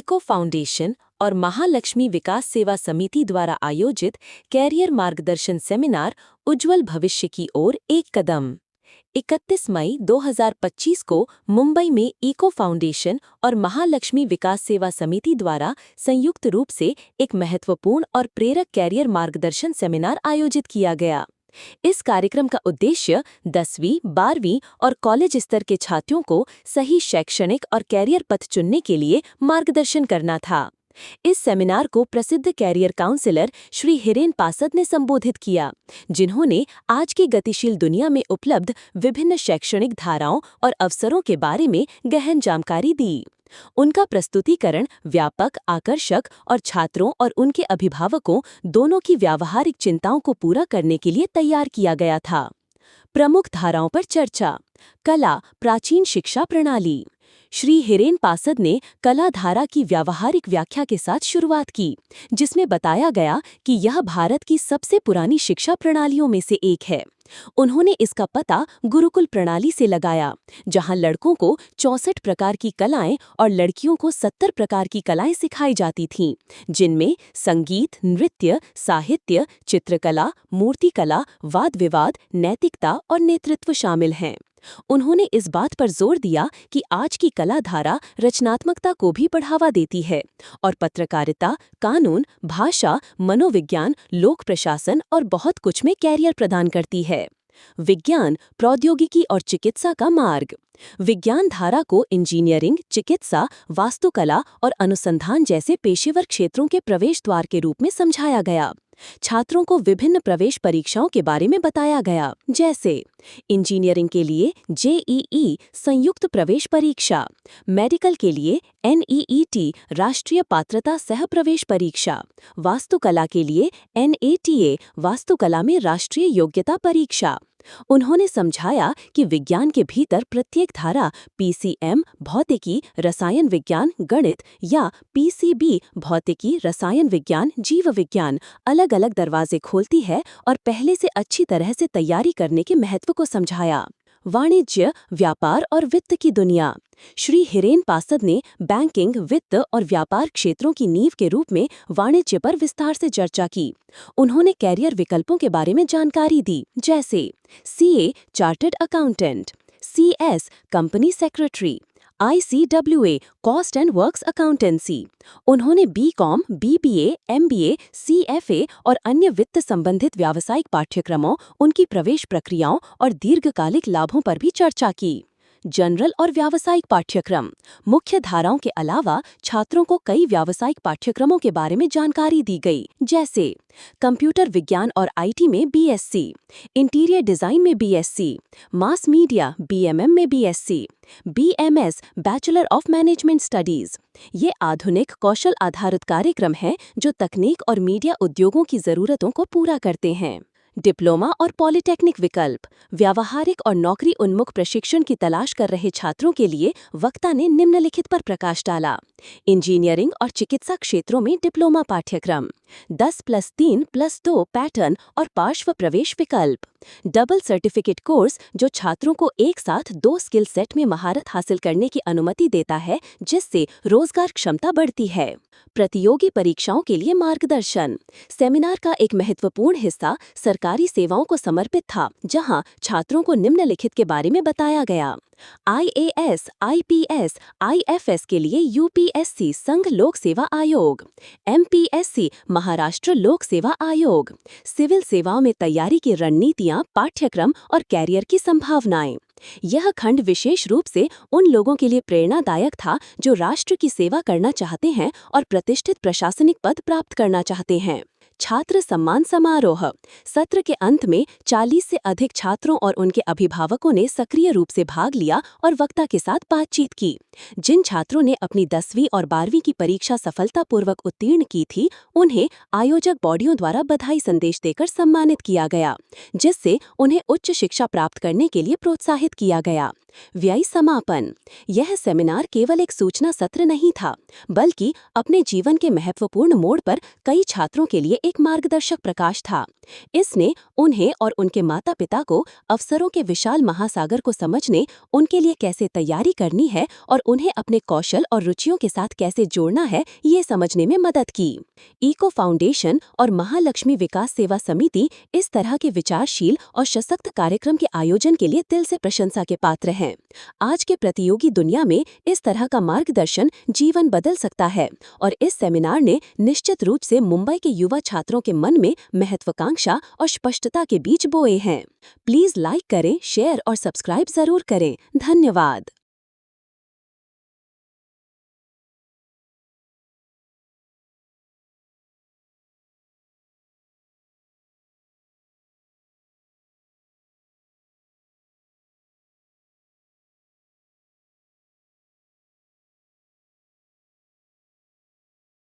Eco foundation और महालक्ष्मी विकास सेवा समिति द्वारा आयोजित कैरियर मार्गदर्शन सेमिनार उज्ज्वल भविष्य की ओर एक कदम। 31 मई 2025 को मुंबई में इको फाउंडेशन और महालक्ष्मी विकास सेवा समिति द्वारा संयुक्त रूप से एक महत्वपूर्ण और प्रेरक कैरियर मार्गदर्शन सेमिनार आयोजित किया गया। इस कार्यक्रम का उद्देश्य 10वीं, 12वीं और कॉलेज स्तर के छात्रों को सही शैक्षणिक और कैरियर पथ चुनने के लिए मार्गदर्शन करना था। इस सेमिनार को प्रसिद्ध कैरियर काउंसलर श्री हिरेन पासद ने संबोधित किया, जिन्होंने आज की गतिशील दुनिया में उपलब्ध विभिन्न शैक्षणिक धाराओं और अवसरों के बारे में गहन जानकारी दी। उनका प्रस्तुतिकरण व्यापक, आकर्षक और छात्रों और उनके अभिभावकों दोनों की व्यावहारिक चिंताओं को पूरा करने के लिए तैयार किया गया था। प्रमुख धाराओं पर चर्चा। कला, प्राचीन शिक्षा प्रणाली। श्री हिरेन पासद ने कला धारा की व्यावहारिक व्याख्या के साथ शुरुआत की, जिसमें बताया गया कि यह भारत की सबसे पुरानी शिक्षा प्रणालियों में से एक है। उन्होंने इसका पता गुरुकुल प्रणाली से लगाया, जहां लड़कों को 64 प्रकार की कलाएं और लड़कियों को 70 प्रकार की कलाएं सिखाई जाती थीं, जिनमें संगीत, नृत्य, साहित्य, चित्रकला, मूर्तिकला, वाद विवाद, नैतिकता और नेतृत्व शामिल हैं। उन्होंने इस बात पर जोर दिया कि आज की कला धारा रचनात्मकता को भी बढ़ावा देती है और पत्रकारिता, कानून, भाषा, मनोविज्ञान, लोक प्रशासन और बहुत कुछ में कैरियर प्रदान करती है। विज्ञान, प्रौद्योगिकी और चिकित्सा का मार्ग। विज्ञान धारा को इंजीनियरिंग, चिकित्सा, वास्तुकला और अनुसंधान जैसे पेशेवर क्षेत्रों के प्रवेश द्वार के रूप में समझाया गया। छात्रों को विभिन्न प्रवेश परीक्षाओं के बारे में बताया गया, जैसे इंजीनियरिंग के लिए जेईई संयुक्त प्रवेश परीक्षा, मेडिकल के लिए एनईईटी राष्ट्रीय पात्रता सह प्रवेश परीक्षा, वास्तुकला के लिए एनएटीए वास्तुकला में राष्ट्रीय योग्यता परीक्षा। उन्होंने समझाया कि विज्ञान के भीतर प्रत्येक धारा पीसीएम भौतिकी, रसायन विज्ञान, गणित या पीसीबी भौतिकी, रसायन विज्ञान, जीव विज्ञान अलग अलग दरवाजे खोलती है और पहले से अच्छी तरह से तैयारी करने के महत्व को समझाया। वाणिज्य, व्यापार और वित्त की दुनिया। श्री हिरेन पासद ने बैंकिंग, वित्त और व्यापार क्षेत्रों की नींव के रूप में वाणिज्य पर विस्तार से चर्चा की। उन्होंने कैरियर विकल्पों के बारे में जानकारी दी, जैसे CA chartered accountant, CS company secretary, ICWA cost and works accountancy. उन्होंने बीकॉम, बीबीए, एमबीए, सीएफए और अन्य वित्त संबंधित व्यावसायिक पाठ्यक्रमों, उनकी प्रवेश प्रक्रियाओं और दीर्घकालिक लाभों पर भी चर्चा की। जनरल और व्यावसायिक पाठ्यक्रम। मुख्य धाराओं के अलावा छात्रों को कई व्यावसायिक पाठ्यक्रमों के बारे में जानकारी दी गई, जैसे कंप्यूटर विज्ञान और आईटी में बीएससी, इंटीरियर डिजाइन में बीएससी, मास मीडिया बीएमएम में BSc, BMS bachelor of management studies. ये आधुनिक कौशल आधारित कार्यक्रम हैं जो तकनीक और मीडिया उद्योगों की जरूरतों को पूरा करते हैं। डिप्लोमा और पॉलिटेक्निक विकल्प। व्यावहारिक और नौकरी उन्मुख प्रशिक्षण की तलाश कर रहे छात्रों के लिए वक्ता ने निम्नलिखित पर प्रकाश डाला। इंजीनियरिंग और चिकित्सा क्षेत्रों में डिप्लोमा पाठ्यक्रम, 10+3+2 पैटर्न और पार्श्व प्रवेश विकल्प, डबल सर्टिफिकेट कोर्स जो छात्रों को एक साथ 2 स्किल सेट में महारत हासिल करने की अनुमति देता है, जिससे रोजगार क्षमता बढ़ती है। प्रतियोगी परीक्षाओं के लिए मार्गदर्शन। सेमिनार का एक महत्वपूर्ण हिस्सा सरकारी सेवाओं को समर्पित था, जहां छात्रों को निम्नलिखित के बारे में बताया गया। आईएएस, आईपीएस, आईएफएस के लिए यूपीएससी संघ लोक सेवा आयोग, एमपीएससी महाराष्ट्र लोक सेवा आयोग, सिविल सेवाओं में तैयारी की रणनीतियां, पाठ्यक्रम और कैरियर की संभावनाएं। यह खंड विशेष रूप से उन लोगों के लिए प्रेरणादायक था जो राष्ट्र की सेवा करना चाहते हैं और प्रतिष्ठित प्रशासनिक पद प्राप्त करना चाहते हैं। छात्र सम्मान समारोह। सत्र के अंत में 40 से अधिक छात्रों और उनके अभिभावकों ने सक्रिय रूप से भाग लिया और वक्ता के साथ बातचीत की। जिन छात्रों ने अपनी 10वीं और 12वीं की परीक्षा सफलतापूर्वक उत्तीर्ण की थी, उन्हें आयोजक बॉडियों द्वारा बधाई संदेश देकर सम्मानित किया गया, जिससे उन्हें उच्च शिक्षा प्राप्त करने के लिए प्रोत्साहित किया गया। व्यय समापन। यह सेमिनार केवल एक सूचना सत्र नहीं था, बल्कि अपने जीवन के महत्वपूर्ण मोड़ पर कई छात्रों के लिए एक एक मार्गदर्शक प्रकाश था। इसने उन्हें और उनके माता-पिता को अवसरों के विशाल महासागर को समझने, उनके लिए कैसे तैयारी करनी है और उन्हें अपने कौशल और रुचियों के साथ कैसे जोड़ना है, ये समझने में मदद की। इको फाउंडेशन और महालक्ष्मी विकास सेवा समिति इस तरह के विचारशील और सशक्त कार्यक्रम के आयोजन के लिए दिल से प्रशंसा के पात्र हैं। आज के प्रतियोगी दुनिया में इस तरह का मार्गदर्शन जीवन बदल सकता है और इस सेमिनार ने निश्चित रूप से मुंबई के युवा छात्रों के मन में महत्वाकांक्षा और स्पष्टता के बीज बोए हैं। प्लीज लाइक करें, शेयर और सब्सक्राइब जरूर करें। धन्यवाद।